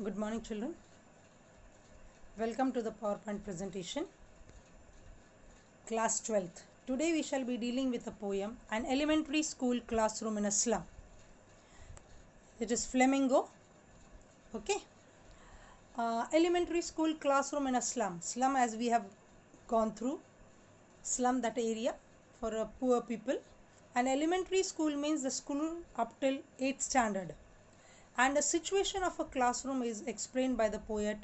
Good morning, children. Welcome to the PowerPoint presentation. Class 12th. Today we shall be dealing with a poem, An Elementary School Classroom in a Slum. It is Flamingo. Okay. Elementary school classroom in a slum. Slum, as we have gone through. Slum, that area for poor people. An elementary school means the school up till 8th standard. And the situation of a classroom is explained by the poet,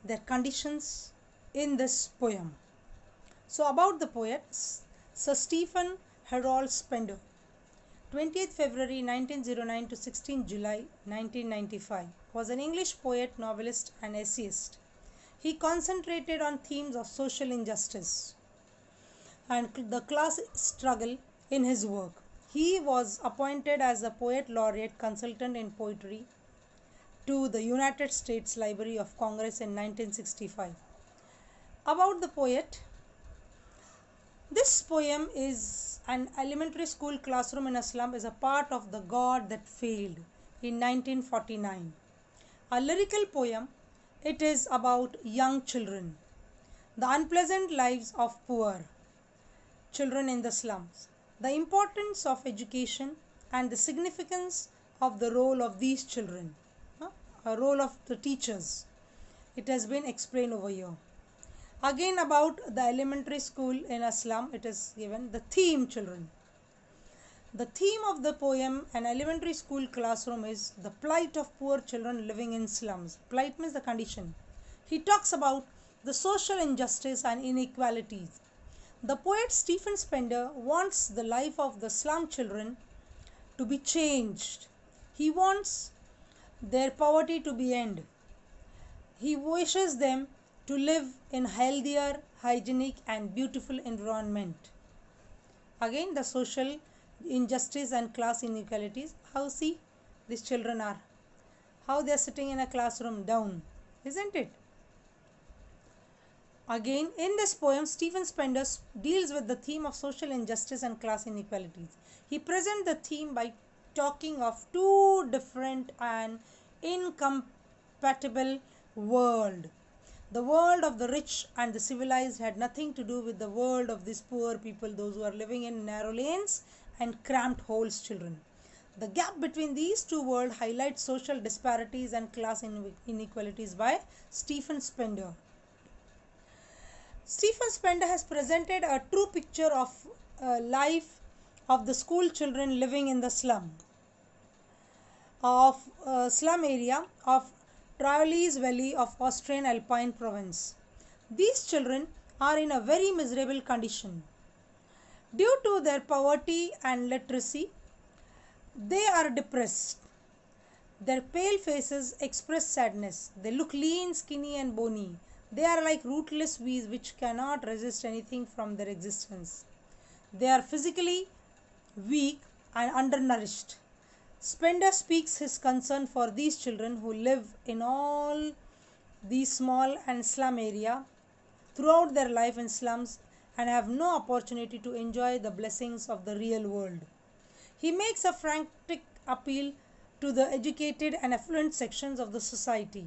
their conditions in this poem. So about the poet, Sir Stephen Harold Spender, 20th February 1909 to 16 July 1995, was an English poet, novelist and essayist. He concentrated on themes of social injustice and the class struggle in his work. He was appointed as a poet laureate consultant in poetry to the United States Library of Congress in 1965. About the poet, this poem is An Elementary School Classroom in a Slum is a part of The God That Failed in 1949. A lyrical poem, it is about young children, the unpleasant lives of poor children in the slums, the importance of education and the significance of the role of these children, a role of the teachers. It has been explained over here. Again about the elementary school in a slum, it is given the theme children. The theme of the poem An Elementary School Classroom is the plight of poor children living in slums. Plight means the condition. He talks about the social injustice and inequalities. The poet Stephen Spender wants the life of the slum children to be changed. He wants their poverty to be ended. He wishes them to live in healthier, hygienic and beautiful environment. Again the social injustice and class inequalities. How see these children are. How they are sitting in a classroom down. Isn't it? Again, in this poem, Stephen Spender deals with the theme of social injustice and class inequalities. He presents the theme by talking of two different and incompatible worlds. The world of the rich and the civilized had nothing to do with the world of these poor people, those who are living in narrow lanes and cramped holes children. The gap between these two worlds highlights social disparities and class inequalities by Stephen Spender. Stephen Spender has presented a true picture of life of the school children living in the slum area of Tralles Valley of Austrian Alpine province. These children are in a very miserable condition. Due to their poverty and literacy, they are depressed. Their pale faces express sadness. They look lean, skinny and bony. They are like rootless weeds which cannot resist anything from their existence. They are physically weak and undernourished. Spender speaks his concern for these children who live in all these small and slum area throughout their life in slums and have no opportunity to enjoy the blessings of the real world. He makes a frantic appeal to the educated and affluent sections of the society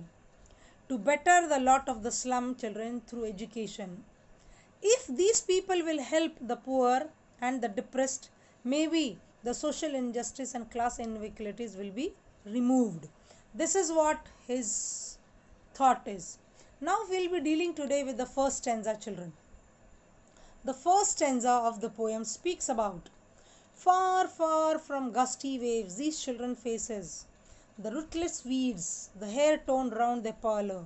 to better the lot of the slum children through education. If these people will help the poor and the depressed, maybe the social injustice and class inequalities will be removed. This is what his thought is. Now we will be dealing today with the first stanza children. The first stanza of the poem speaks about far, far from gusty waves these children faces, the rootless weeds, the hair torn round their parlor,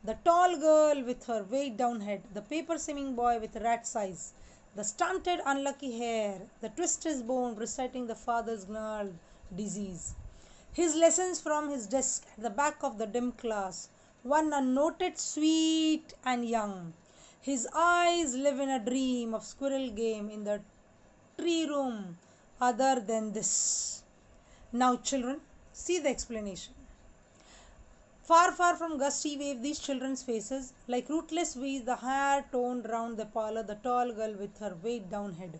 the tall girl with her weighed down head, the paper swimming boy with rat's eyes, the stunted unlucky hair, the twisted bone reciting the father's gnarled disease. His lessons from his desk at the back of the dim class, one unnoted, sweet and young. His eyes live in a dream of squirrel game in the tree room other than this. Now children, see the explanation. Far, far from gusty wave these children's faces, like rootless weeds, the hair torn round the parlor, the tall girl with her weighed down head.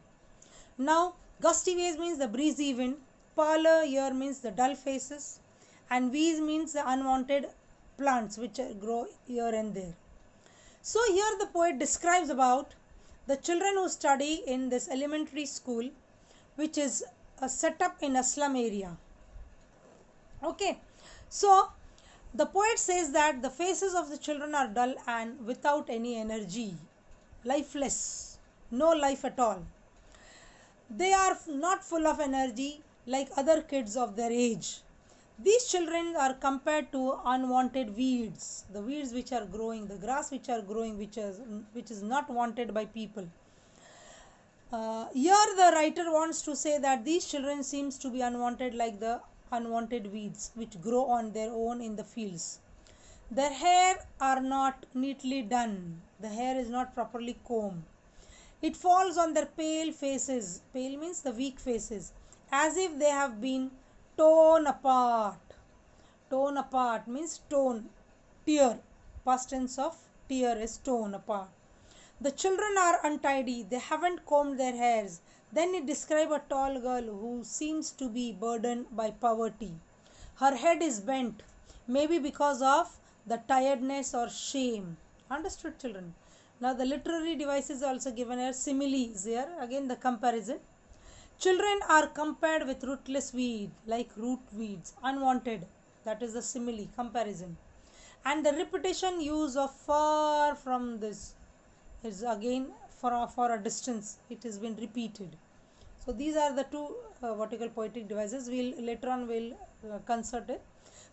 Now, gusty waves means the breezy wind, parlor here means the dull faces, and weeds means the unwanted plants which grow here and there. So here the poet describes about the children who study in this elementary school, which is set up in a slum area. Okay, so the poet says that the faces of the children are dull and without any energy, lifeless, no life at all. They are not full of energy like other kids of their age. These children are compared to unwanted weeds, the weeds which are growing, the grass which are growing, which is not wanted by people. Here the writer wants to say that these children seems to be unwanted like the unwanted weeds which grow on their own in the fields. Their hair are not neatly done. The hair is not properly combed. It falls on their pale faces. Pale means the weak faces, as if they have been torn apart. Torn apart means torn, tear. Past tense of tear is torn apart. The children are untidy. They haven't combed their hairs. Then it describes a tall girl who seems to be burdened by poverty. Her head is bent, maybe because of the tiredness or shame. Understood, children? Now the literary device is also given as similes here. Again the comparison. Children are compared with rootless weed, like root weeds, unwanted. That is the simile, comparison. And the repetition use of far from this is again for a distance. It has been repeated. So these are the two poetic devices. Later on we'll consult it.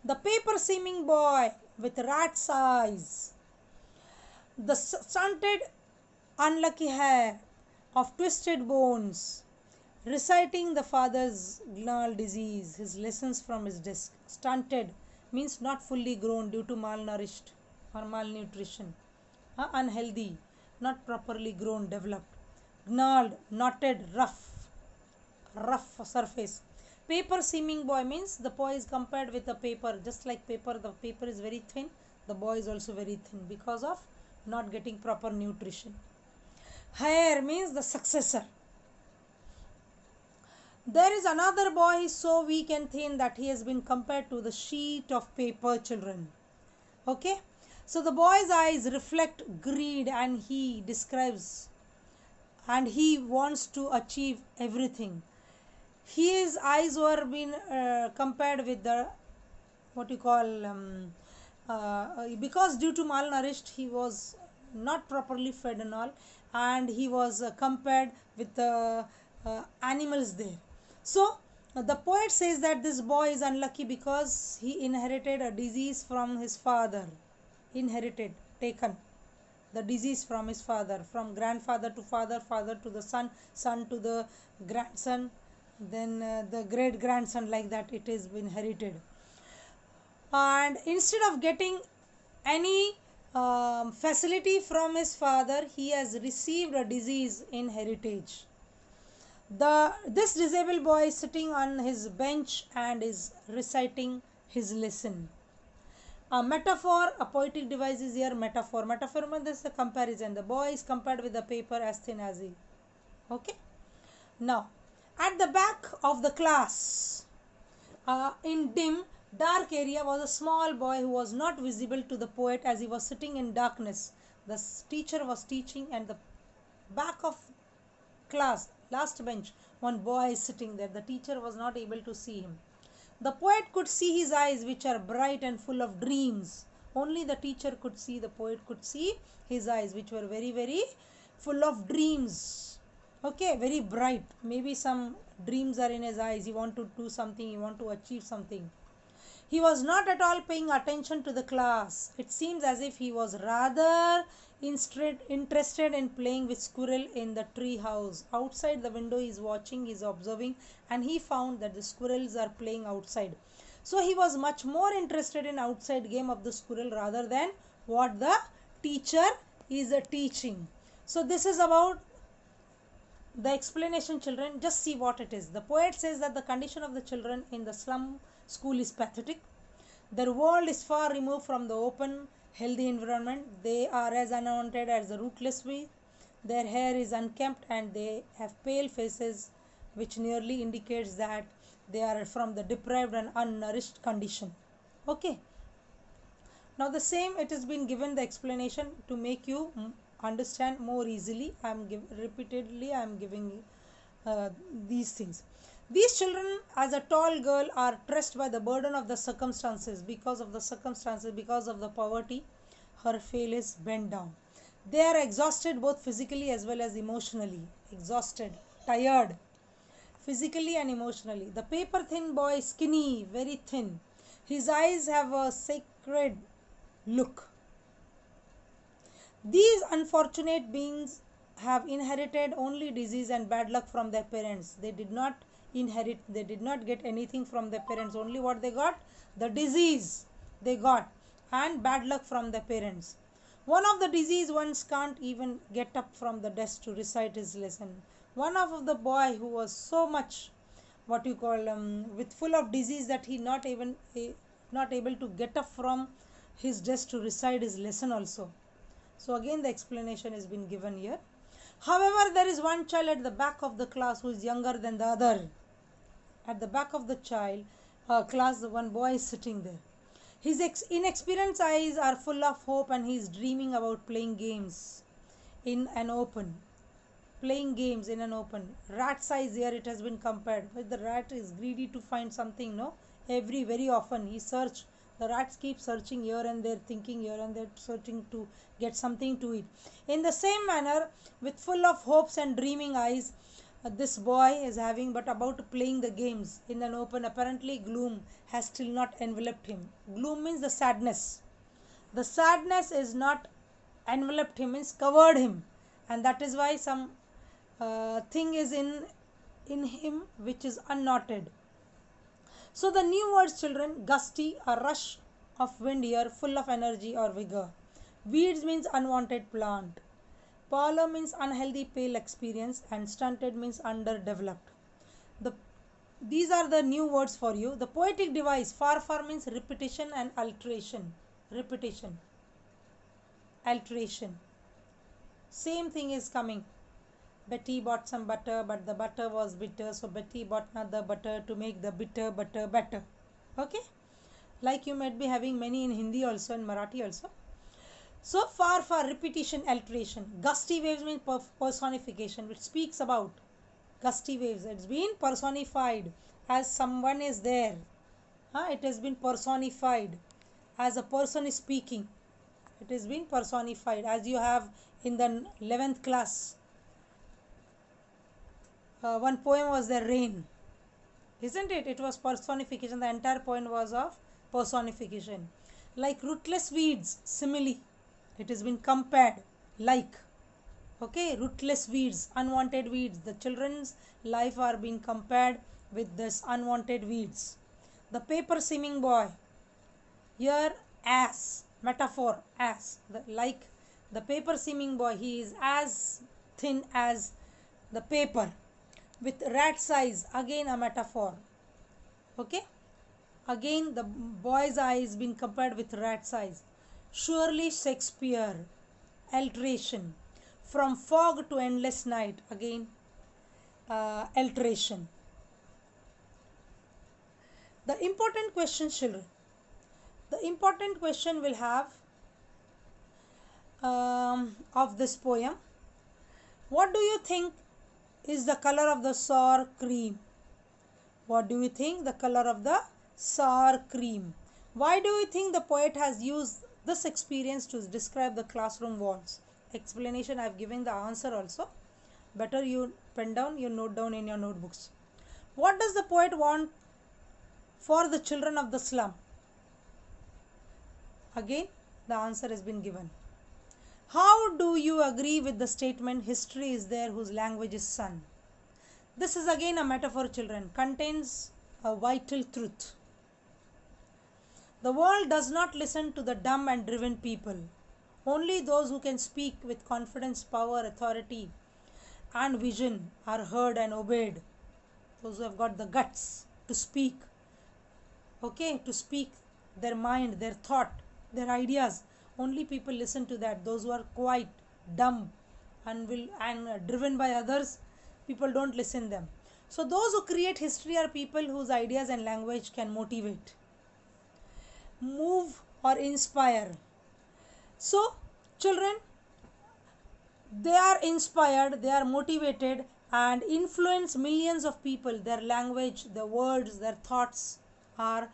The paper seeming boy with rat's eyes. The stunted unlucky hair of twisted bones, reciting the father's gnarled disease, his lessons from his desk. Stunted means not fully grown due to malnourished or malnutrition. Unhealthy, not properly grown, developed. Gnarled, knotted, rough surface. Paper seeming boy means the boy is compared with a paper. Just like paper, the paper is very thin, the boy is also very thin because of not getting proper nutrition. Hair means the successor. There is another boy, he is so weak and thin that he has been compared to the sheet of paper, children. Okay, so the boy's eyes reflect greed, and he describes and he wants to achieve everything. His eyes were being compared with the because due to malnourished, he was not properly fed and all, and he was compared with the animals there. So the poet says that this boy is unlucky because he inherited a disease from his father. Taken the disease from his father, from grandfather to father, father to the son, son to the grandson, then the great grandson, like that it is inherited. And instead of getting any facility from his father, he has received a disease in heritage. This disabled boy is sitting on his bench and is reciting his lesson. A metaphor, a poetic device is here, metaphor. Metaphor means a comparison. The boy is compared with the paper as thin as he. Okay. Now, at the back of the class, in dim, dark area, was a small boy who was not visible to the poet as he was sitting in darkness. The teacher was teaching, and the back of class, last bench, one boy is sitting there. The teacher was not able to see him. The poet could see his eyes, which are bright and full of dreams. Only the teacher could see, the poet could see his eyes, which were very, very full of dreams. Okay, very bright. Maybe some dreams are in his eyes. He want to do something, he want to achieve something. He was not at all paying attention to the class. It seems as if he was rather interested in playing with squirrel in the tree house. Outside the window he is watching, he is observing, and he found that the squirrels are playing outside. So he was much more interested in outside game of the squirrel rather than what the teacher is teaching. So this is about the explanation, children. Just see what it is. The poet says that the condition of the children in the slum school is pathetic. Their world is far removed from the open, healthy environment. They are as unwanted as the rootless weed. Their hair is unkempt and they have pale faces, which nearly indicates that they are from the deprived and unnourished condition. Okay. Now the same, it has been given the explanation to make you understand more easily. Repeatedly I am giving uh, these things. These children, as a tall girl, are pressed by the burden of the circumstances. Because of the circumstances, because of the poverty, her face is bent down. They are exhausted both physically as well as emotionally. Exhausted, tired, physically and emotionally. The paper thin boy is skinny, very thin. His eyes have a sacred look. These unfortunate beings have inherited only disease and bad luck from their parents. They did not inherit, they did not get anything from their parents. Only what they got? The disease they got, and bad luck from their parents. One of the disease ones can't even get up from the desk to recite his lesson. One of the boy who was so much, what you call, with full of disease, that he not able to get up from his desk to recite his lesson also. So again the explanation has been given here. However, there is one child at the back of the class who is younger than the other. At the back of the class, one boy is sitting there. His inexperienced eyes are full of hope, and he is dreaming about playing games in an open. Playing games in an open. Rat's eyes, here it has been compared. But the rat is greedy to find something, no? Very often he search. The rats keep searching here and there, thinking here and there, searching to get something to eat. In the same manner, with full of hopes and dreaming eyes, this boy is having, but about playing the games in an open. Apparently gloom has still not enveloped him. Gloom means the sadness. The sadness is not enveloped him, means covered him, and that is why some thing is in him which is unknotted. So the new words, children: gusty, a rush of wind here, full of energy or vigor. Weeds means unwanted plant. Pallor means unhealthy pale experience, and stunted means underdeveloped. These are the new words for you. The poetic device: far means repetition and alteration. Repetition, alteration. Same thing is coming. Betty bought some butter, but the butter was bitter, so Betty bought another butter to make the bitter butter better. Okay? Like you might be having many in Hindi also, in Marathi also. So far, repetition, alteration. Gusty waves means personification, which speaks about gusty waves. It's been personified as someone is there. It has been personified as a person is speaking. It has been personified, as you have in the 11th class. One poem was the rain, isn't it? It was personification. The entire poem was of personification. Like rootless weeds, simile. It has been compared like. Okay, rootless weeds, unwanted weeds. The children's life are being compared with this unwanted weeds. The paper seeming boy. Here as, metaphor, as. Like the paper seeming boy, he is as thin as the paper. With rat's eyes, again a metaphor. Okay, again the boy's eye is being compared with rat's eyes. Surely Shakespeare, alteration. From fog to endless night, again alteration. The important question, children. The important question will have of this poem: what do you think is the color of the sour cream? What do you think the color of the sour cream? Why do you think the poet has used this experience to describe the classroom walls? Explanation I have given the answer also. Better you pen down, you note down in your notebooks. What does the poet want for the children of the slum? Again, the answer has been given. How do you agree with the statement, history is there whose language is sun? This is again a metaphor, children, contains a vital truth. The world does not listen to the dumb and driven people. Only those who can speak with confidence, power, authority and vision are heard and obeyed. Those who have got the guts to speak. Okay, to speak their mind, their thought, their ideas. Only people listen to that. Those who are quite dumb and driven by others, people don't listen them. So those who create history are people whose ideas and language can motivate, move or inspire. So children, they are inspired, they are motivated and influence millions of people. Their language, their words, their thoughts are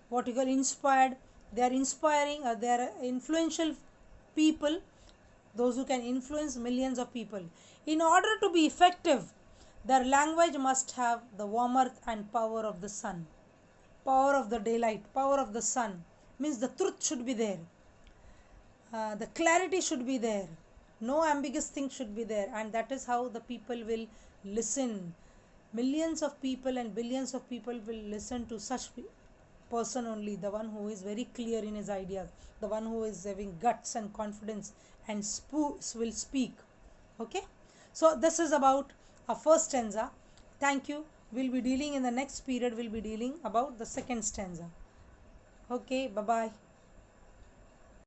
what you call inspired. They are inspiring, they are influential people, those who can influence millions of people. In order to be effective, their language must have the warmth and power of the sun, power of the daylight, power of the sun. Means the truth should be there, the clarity should be there, no ambiguous thing should be there, and that is how the people will listen. Millions of people and billions of people will listen to such person only, the one who is very clear in his ideas, the one who is having guts and confidence and will speak. Okay, so this is about our first stanza. Thank you. We'll be dealing in the next period, we'll be dealing about the second stanza. Okay, bye bye.